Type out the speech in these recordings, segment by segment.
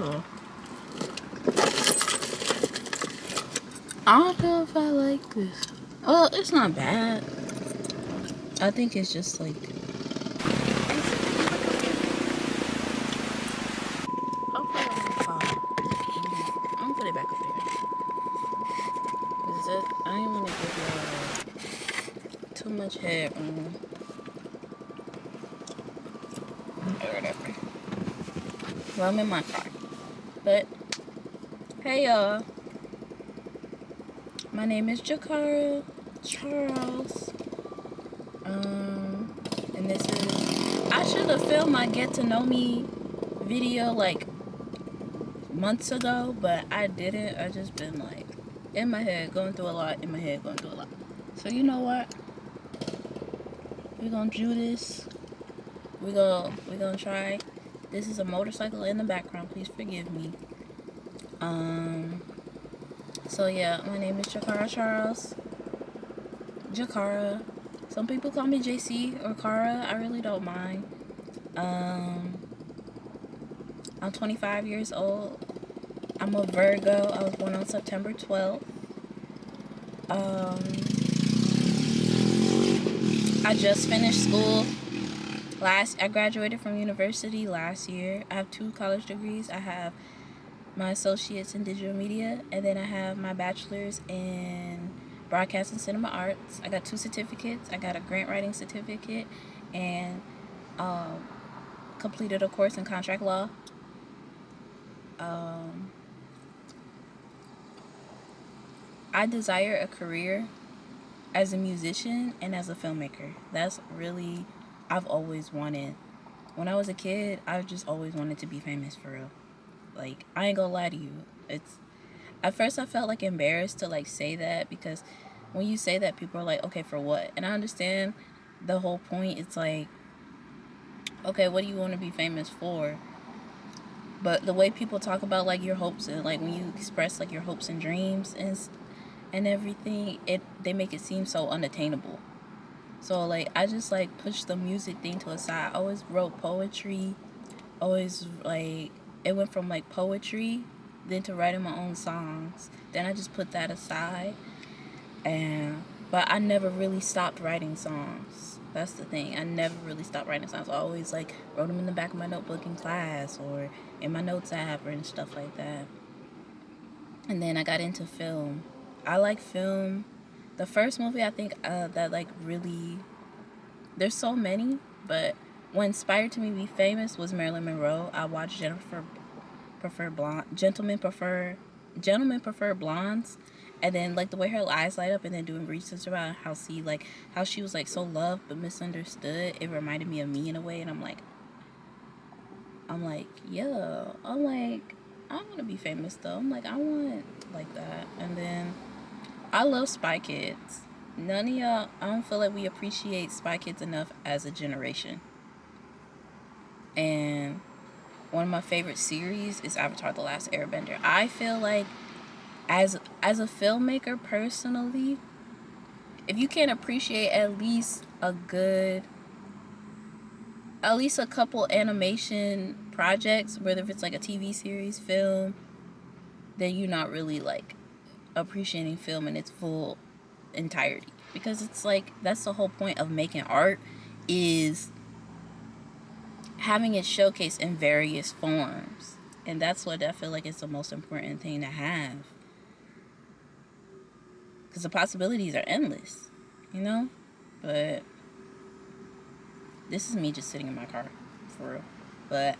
Ew. I don't know if I like this. Well, it's not bad. I think it's just like. Hopefully it won't fall. I'm gonna put it back up there. Cause I didn't want to give y'all too much headroom. Or whatever. Well, I'm in my car. But, hey y'all. My name is Jakara Charles. And this is. I should have filmed my get to know me video like months ago, but I didn't. I just been like in my head going through a lot. So you know what? We're gonna do this. We're gonna try. This is a motorcycle in the background. Please forgive me. So yeah, my name is Jakara Charles. Jakara. Some people call me JC or Kara. I really don't mind. I'm 25 years old. I'm a Virgo. I was born on September 12th. I just finished school. I graduated from university last year. I have 2 college degrees. I have my associates in digital media, and then I have my bachelor's in broadcast and cinema arts. I got 2 certificates. I got a grant writing certificate and completed a course in contract law. I desire a career as a musician and as a filmmaker. That's really, I've always wanted. When I was a kid, I just always wanted to be famous for real. Like, I ain't gonna lie to you. At first I felt like embarrassed to like say that, because when you say that, people are like, okay, for what? And I understand the whole point. It's like, okay, what do you want to be famous for? But the way people talk about like your hopes, and like when you express like your hopes and dreams and everything, they make it seem so unattainable. So like I just like pushed the music thing to a side. I always wrote poetry. Always like it went from like poetry then to writing my own songs. Then I just put that aside. But I never really stopped writing songs. That's the thing. I never really stopped writing songs. I always like wrote them in the back of my notebook in class or in my notes app and stuff like that. And then I got into film. I like film. The first movie I think that like really, there's so many, but what inspired to me be famous was Marilyn Monroe. I watched Gentlemen Prefer Blondes, and then like the way her eyes light up, and then doing research about how she was like so loved but misunderstood. It reminded me of me in a way, and I'm like, yeah, I want to be famous though. I want like that. And then I love Spy Kids. None of y'all, I don't feel like we appreciate Spy Kids enough as a generation. And one of my favorite series is Avatar: The Last Airbender. I feel like as a filmmaker personally, if you can't appreciate at least a couple animation projects, whether if it's like a TV series, film, then you're not really like appreciating film in its full entirety. Because it's like that's the whole point of making art, is having it showcased in various forms. And that's what I feel like is the most important thing to have. Because the possibilities are endless, you know? But this is me just sitting in my car, for real. But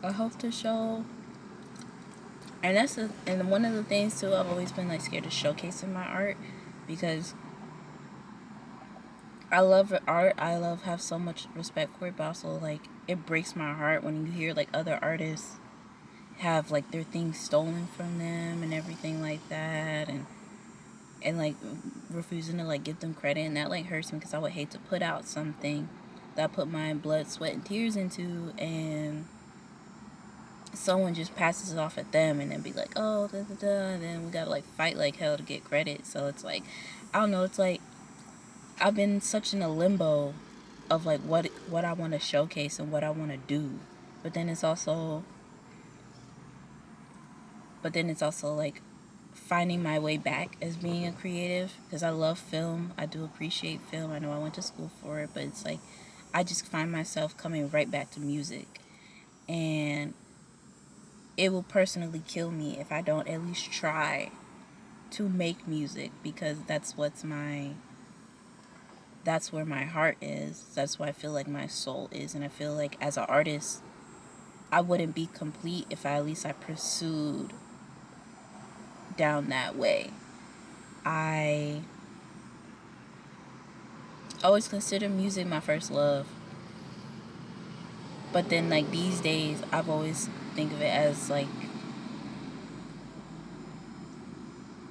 I hope to show, and one of the things too, I've always been like scared of showcasing my art, because I love art. I have so much respect for it, but also like it breaks my heart when you hear like other artists have like their things stolen from them and everything like that, and like refusing to like give them credit, and that like hurts me, because I would hate to put out something that I put my blood, sweat, and tears into, and someone just passes it off at them and then be like, oh, da da da, and then we gotta like fight like hell to get credit. So it's like, I don't know, it's like I've been such in a limbo of like what I want to showcase and what I want to do, but then it's also but then it's also like finding my way back as being a creative, because I love film. I do appreciate film. I know I went to school for it, but it's like I just find myself coming right back to music. And it will personally kill me if I don't at least try to make music, because that's where my heart is. That's where I feel like my soul is. And I feel like as an artist, I wouldn't be complete if I pursued down that way. I always consider music my first love. But then like these days I've always think of it as like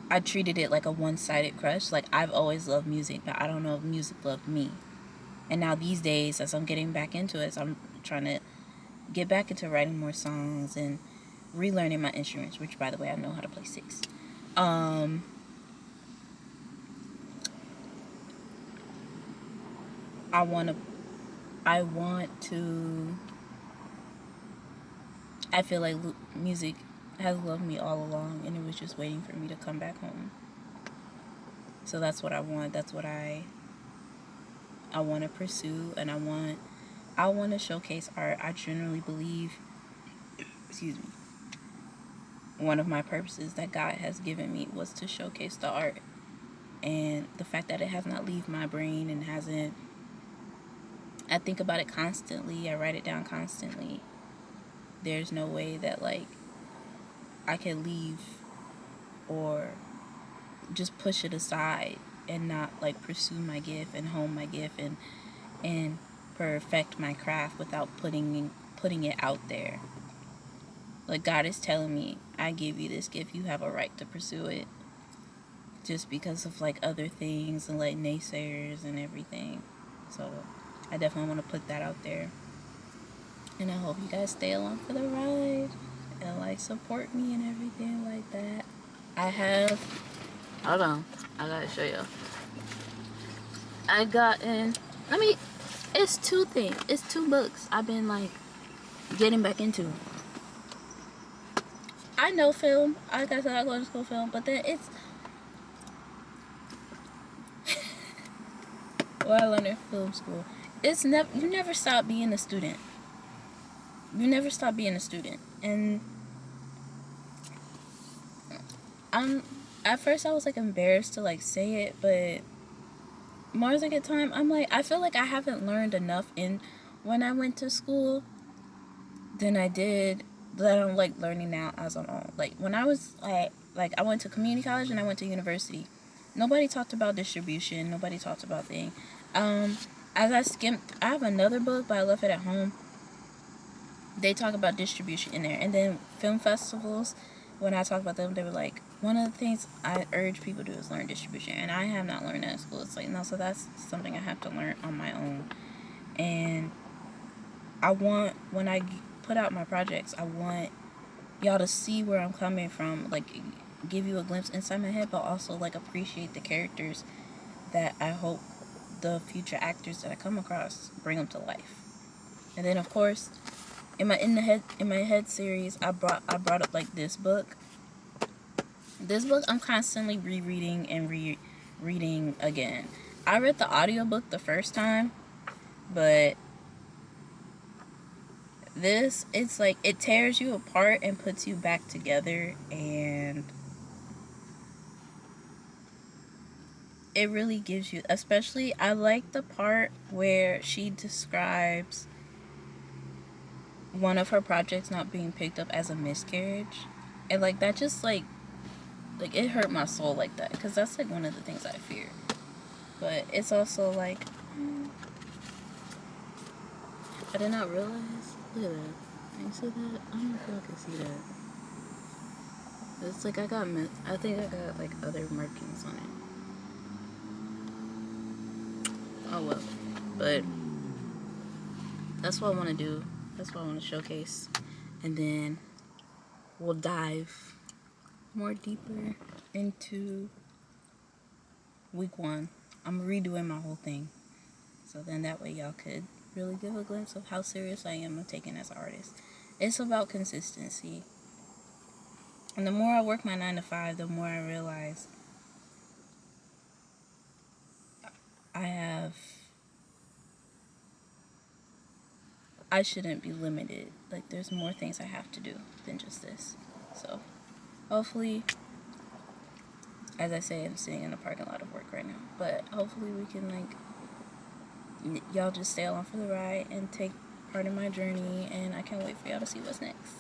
I treated it like a one-sided crush. Like I've always loved music, but I don't know if music loved me. And now these days, as I'm getting back into it, as I'm trying to get back into writing more songs and relearning my instruments, which by the way I know how to play 6. I want to I want to I feel like music has loved me all along, and it was just waiting for me to come back home. So that's what I want. That's what I want to pursue, and I want to showcase art. I generally believe, excuse me, one of my purposes that God has given me was to showcase the art. And the fact that it has not left my brain and hasn't, I think about it constantly. I write it down constantly. There's no way that like I can leave or just push it aside and not like pursue my gift and hone my gift and perfect my craft without putting it out there. Like God is telling me, I give you this gift, you have a right to pursue it. Just because of like other things and like naysayers and everything. So I definitely want to put that out there. And I hope you guys stay along for the ride and like support me and everything like that. I have, hold on, I gotta show you. I got in, it's 2 things. It's 2 books I've been like getting back into. I know film. Like I said, I go to school film, but then it's well, I learned in film school. It's never you never stop being a student. You never stop being a student. And I'm at first I was like embarrassed to like say it, but more as I get time, I'm like I feel like I haven't learned enough in when I went to school than I did that I'm like learning now as I'm on. Like when I was like I went to community college and I went to university. Nobody talked about distribution. Nobody talked about things. As I skimmed, I have another book, but I left it at home. They talk about distribution in there, and then film festivals. When I talk about them, they were like, one of the things I urge people to do is learn distribution, and I have not learned that in school. It's like no, so that's something I have to learn on my own. And I want when I put out my projects, I want y'all to see where I'm coming from, like give you a glimpse inside my head, but also like appreciate the characters that I hope the future actors that I come across bring them to life. And then of course, in my head series, I brought up like this book. This book I'm constantly rereading and rereading again. I read the audiobook the first time, but this, it's like it tears you apart and puts you back together, and it really gives you, especially I like the part where she describes one of her projects not being picked up as a miscarriage, and like that just like it hurt my soul like that, because that's like one of the things I fear. But it's also like I did not realize, look at that, can you see that? I don't know if y'all can see that. It's like I think I got like other markings on it. Oh well. But that's what I want to do. That's what I want to showcase. And then we'll dive more deeper into week 1. I'm redoing my whole thing. So then that way y'all could really give a glimpse of how serious I am of taking as an artist. It's about consistency. And the more I work my 9 to 5, the more I realize I have I shouldn't be limited. Like, there's more things I have to do than just this. So, hopefully, as I say, I'm sitting in the parking lot of work right now. But hopefully, we can, y'all just stay along for the ride and take part in my journey. And I can't wait for y'all to see what's next.